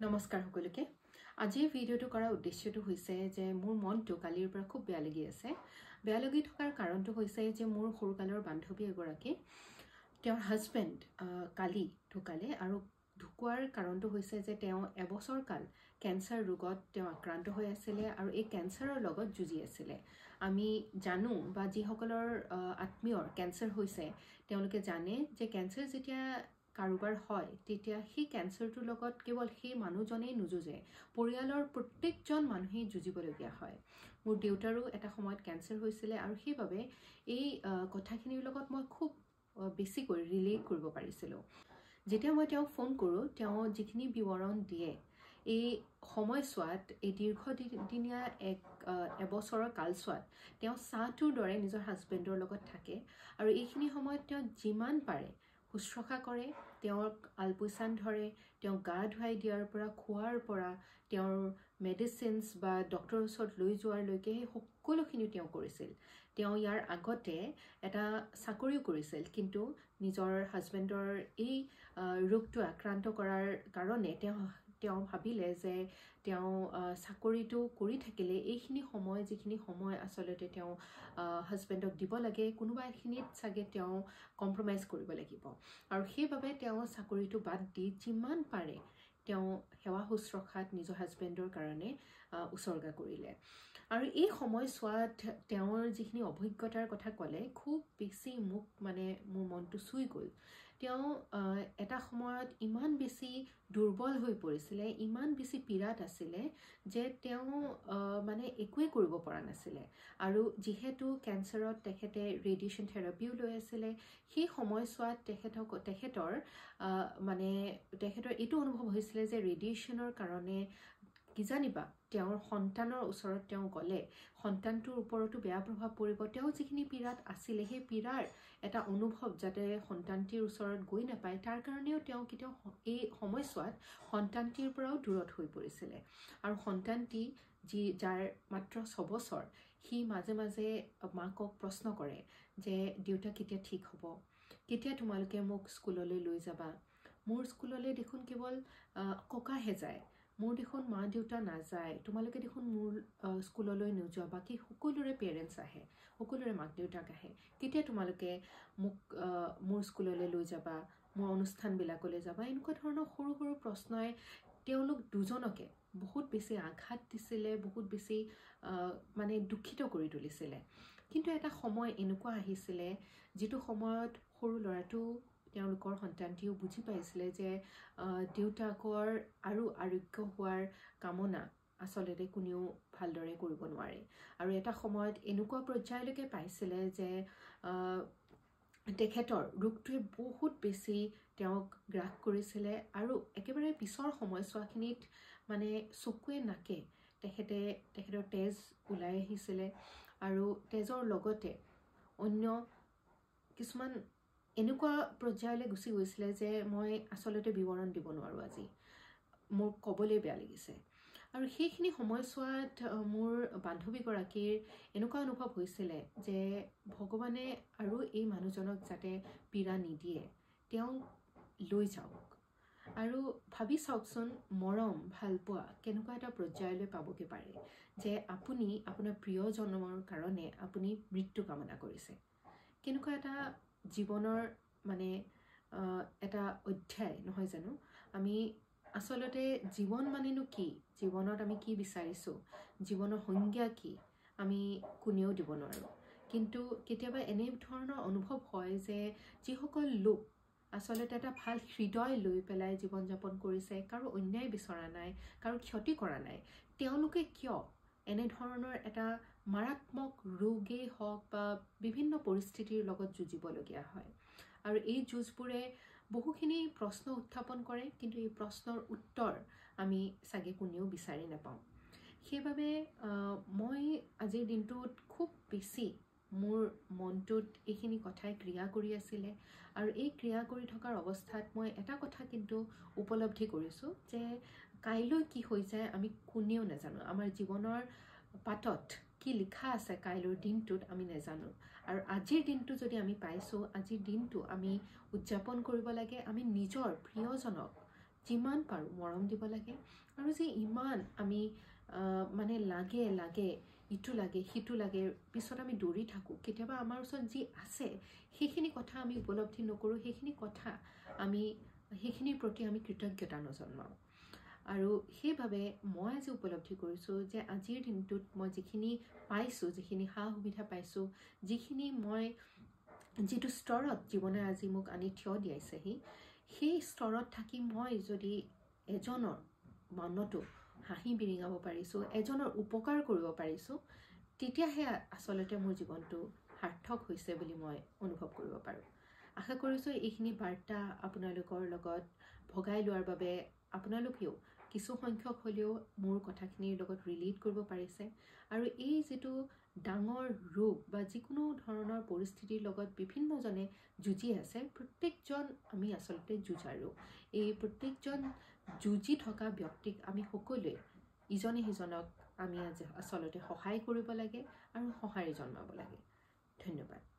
নমস্কাৰ সকলোকে আজিৰ ভিডিঅটো কৰাৰ উদ্দেশ্যটো হৈছে যে মোৰ মনটো কালিৰ পৰা খুব বেয়া লাগি আছে বেয়া লাগি থকাৰ কাৰণটো হৈছে যে মোৰ সৰুকালৰ বান্ধৱী এগৰাকী তেওঁৰ হাজবেণ্ড কালি ঢুকালে আৰু ঢুকুৱাৰ কাৰণটো হৈছে যে তেওঁ এবছৰ কাল কেন্সাৰ ৰোগত তেওঁ আক্ৰান্ত হৈ আছিল আৰু এই কেন্সাৰৰ লগত যুঁজি আছিল আমি জানো বা যিসকলৰ আত্মীয়ৰ কেন্সাৰ হৈছে তেওঁলোকে জানে যে কেন্সাৰ যেতিয়া কাৰোবাৰ হয় তেতিয়া সেই কেন্সাৰটোৰ লগত কেৱল সেই মানুহজনেই নুজুজে পৰিয়ালৰ প্ৰত্যেকজন মানুহেই যুঁজিবলগীয়া হয় মোৰ দেউতাৰো এটা সময়ত কেন্সাৰ হৈছিল আৰু সেইভাবে এই কথাখিনিৰ লগত মই খুব বেছিকৈ ৰিলেট কৰিব পাৰিছিলোঁ যেতিয়া মই তেওঁক ফোন কৰোঁ তেওঁ যিখিনি বিৱৰণ দিয়ে এই সময়ছোৱাত এই দীৰ্ঘদিনীয়া এবছৰৰ কালছোৱাত তেওঁ চাহটোৰ দৰে নিজৰ হাজবেণ্ডৰ লগত থাকে আৰু এইখিনি সময়ত তেওঁ যিমান পাৰে শুশ্ৰূষা কৰে তেওঁক আলপৈচান ধৰে তেওঁ গা ধুৱাই দিয়াৰ পৰা খোৱাৰ পৰা তেওঁৰ মেডিচিনছ বা ডক্টৰৰ ওচৰত লৈ যোৱাৰলৈকে সেই সকলোখিনি তেওঁ কৰিছিল তেওঁ ইয়াৰ আগতে এটা চাকৰিও কৰিছিল কিন্তু নিজৰ হাজবেণ্ডৰ এই ৰোগটো আক্ৰান্ত কৰাৰ কাৰণে তেওঁ ভাবিলে যে তেওঁ চাকৰিটো কৰি থাকিলে এইখিনি সময় যিখিনি সময় আচলতে তেওঁ হাজবেণ্ডক দিব লাগে কোনোবা এখিনিত চাগে তেওঁ কম্প্ৰমাইজ কৰিব লাগিব আৰু সেইভাবে তেওঁ চাকৰিটো বাদ দি যিমান পাৰে তেওঁ সেৱা শুশ্ৰূষাত নিজৰ হাজবেণ্ডৰ কাৰণে উৎসৰ্গা কৰিলে আৰু এই সময়ছোৱাত তেওঁৰ যিখিনি অভিজ্ঞতাৰ কথা ক'লে খুব বেছি মোক মানে মোৰ মনটো চুই গ'ল তেওঁ এটা সময়ত ইমান বেছি দুৰ্বল হৈ পৰিছিলে ইমান বেছি পীড়াত আছিলে যে তেওঁ মানে একোৱে কৰিব পৰা নাছিলে আৰু যিহেতু কেন্সাৰত তেখেতে ৰেডিয়েশ্যন থেৰাপিও লৈ আছিলে সেই সময়ছোৱাত তেখেতৰ এইটো অনুভৱ হৈছিলে যে ৰেডিয়েশ্যনৰ কাৰণে কিজানিবা তেওঁৰ সন্তানৰ ওচৰত তেওঁ গ'লে সন্তানটোৰ ওপৰতো বেয়া প্ৰভাৱ পৰিব তেওঁ যিখিনি পীড়াত আছিলে সেই পীড়াৰ এটা অনুভৱ যাতে সন্তানটিৰ ওচৰত গৈ নাপায় তাৰ কাৰণেও তেওঁ কেতিয়াও এই সময়ছোৱাত সন্তানটিৰ পৰাও দূৰত হৈ পৰিছিলে আৰু সন্তানটি যাৰ মাত্ৰ 6 বছৰ সি মাজে মাজে মাকক প্ৰশ্ন কৰে যে দেউতা কেতিয়া ঠিক হ'ব কেতিয়া তোমালোকে মোক স্কুললৈ লৈ যাবা মোৰ স্কুললৈ দেখোন কেৱল ককাহে যায় মোৰ দেখোন মা দেউতা নাযায় তোমালোকে দেখোন মোৰ স্কুললৈ নোযোৱা বাকী সকলোৰে পেৰেণ্টছ আহে সকলোৰে মাক দেউতাক আহে কেতিয়া তোমালোকে মোক মোৰ স্কুললৈ লৈ যাবা মোৰ অনুষ্ঠানবিলাকলৈ যাবা এনেকুৱা ধৰণৰ সৰু সৰু প্ৰশ্নই তেওঁলোক দুজনকে বহুত বেছি আঘাত দিছিলে বহুত বেছি মানে দুখিত কৰি তুলিছিলে কিন্তু এটা সময় এনেকুৱা আহিছিলে যিটো সময়ত সৰু ল'ৰাটো তেওঁলোকৰ সন্তানটিও বুজি পাইছিলে যে দেউতাকৰ আৰু আৰোগ্য হোৱাৰ কামনা আচলতে কোনেও ভালদৰে কৰিব নোৱাৰে আৰু এটা সময়ত এনেকুৱা পৰ্যায়লৈকে পাইছিলে যে তেখেতৰ ৰোগটোৱে বহুত বেছি তেওঁক গ্ৰাস কৰিছিলে আৰু একেবাৰে পিছৰ সময়ছোৱাখিনিত মানে চকুৱে নাকে তেখেতৰ তেজ ওলাই আহিছিলে আৰু তেজৰ লগতে অন্য কিছুমান এনেকুৱা পৰ্যায়লৈ গুচি গৈছিলে যে মই আচলতে বিৱৰণ দিব নোৱাৰোঁ আজি মোৰ ক'বলৈ বেয়া লাগিছে আৰু সেইখিনি সময়ছোৱাত মোৰ বান্ধৱীগৰাকীৰ এনেকুৱা অনুভৱ হৈছিলে যে ভগৱানে আৰু এই মানুহজনক যাতে পীড়া নিদিয়ে তেওঁ লৈ যাওক আৰু ভাবি চাওকচোন মৰম ভালপোৱা কেনেকুৱা এটা পৰ্যায়লৈ পাবগৈ পাৰে যে আপুনি আপোনাৰ প্ৰিয়জনৰ কাৰণে আপুনি মৃত্যু কামনা কৰিছে কেনেকুৱা এটা জীৱনৰ মানে এটা অধ্যায় নহয় জানো আমি আচলতে জীৱন মানেনো কি জীৱনত আমি কি বিচাৰিছোঁ জীৱনৰ সংজ্ঞা কি আমি কোনেও দিব নোৱাৰোঁ কিন্তু কেতিয়াবা এনে ধৰণৰ অনুভৱ হয় যে যিসকল লোক আচলতে এটা ভাল হৃদয় লৈ পেলাই জীৱন যাপন কৰিছে কাৰো অন্যায় বিচৰা নাই কাৰো ক্ষতি কৰা নাই তেওঁলোকে কিয় এনেধৰণৰ এটা মাৰাত্মক ৰোগেই হওক বা বিভিন্ন পৰিস্থিতিৰ লগত যুঁজিবলগীয়া হয় আৰু এই যুঁজবোৰে বহুখিনি প্ৰশ্ন উত্থাপন কৰে কিন্তু এই প্ৰশ্নৰ উত্তৰ আমি চাগে কোনেও বিচাৰি নাপাওঁ সেইবাবে মই আজিৰ দিনটোত খুব বেছি মোৰ মনটোত এইখিনি কথাই ক্ৰিয়া কৰি আছিলে আৰু এই ক্ৰিয়া কৰি থকাৰ অৱস্থাত মই এটা কথা কিন্তু উপলব্ধি কৰিছোঁ যে কাইলৈ কি হৈ যায় আমি কোনেও নাজানো আমাৰ জীৱনৰ পাতত কি লিখা আছে কাইলৈৰ দিনটোত আমি নাজানো আৰু আজিৰ দিনটো যদি আমি পাইছোঁ আজিৰ দিনটো আমি উদযাপন কৰিব লাগে আমি নিজৰ প্ৰিয়জনক যিমান পাৰোঁ মৰম দিব লাগে আৰু যে ইমান আমি মানে লাগে ইটো লাগে সিটো লাগে পিছত আমি দৌৰি থাকোঁ কেতিয়াবা আমাৰ ওচৰত যি আছে সেইখিনি কথা আমি উপলব্ধি নকৰোঁ সেইখিনি কথা আমি সেইখিনিৰ প্ৰতি আমি কৃতজ্ঞতা নজনাওঁ আৰু সেইবাবে মই আজি উপলব্ধি কৰিছোঁ যে আজিৰ দিনটোত মই যিখিনি পাইছোঁ যিখিনি সা সুবিধা পাইছোঁ যিখিনি মই যিটো স্তৰত জীৱনে আজি মোক আনি থিয় দিয়াইছেহি সেই স্তৰত থাকি মই যদি এজনৰ মনতো হাঁহি বিৰিঙাব পাৰিছোঁ এজনৰ উপকাৰ কৰিব পাৰিছোঁ তেতিয়াহে আচলতে মোৰ জীৱনটো সাৰ্থক হৈছে বুলি মই অনুভৱ কৰিব পাৰোঁ আশা কৰিছোঁ এইখিনি বাৰ্তা আপোনালোকৰ লগত ভগাই লোৱাৰ বাবে আপোনালোকেও কিছু সংখ্যক হ'লেও মোৰ কথাখিনিৰ লগত ৰিলেট কৰিব পাৰিছে আৰু এই যিটো ডাঙৰ ৰোগ বা যিকোনো ধৰণৰ পৰিস্থিতিৰ লগত বিভিন্নজনে যুঁজি আছে প্ৰত্যেকজন আমি আচলতে যুঁজাৰু এই প্ৰত্যেকজন যুঁজি থকা ব্যক্তিক আমি সকলোৱে ইজনে সিজনক আমি আচলতে সহায় কৰিব লাগে আৰু সঁহাৰি জনাব লাগে ধন্যবাদ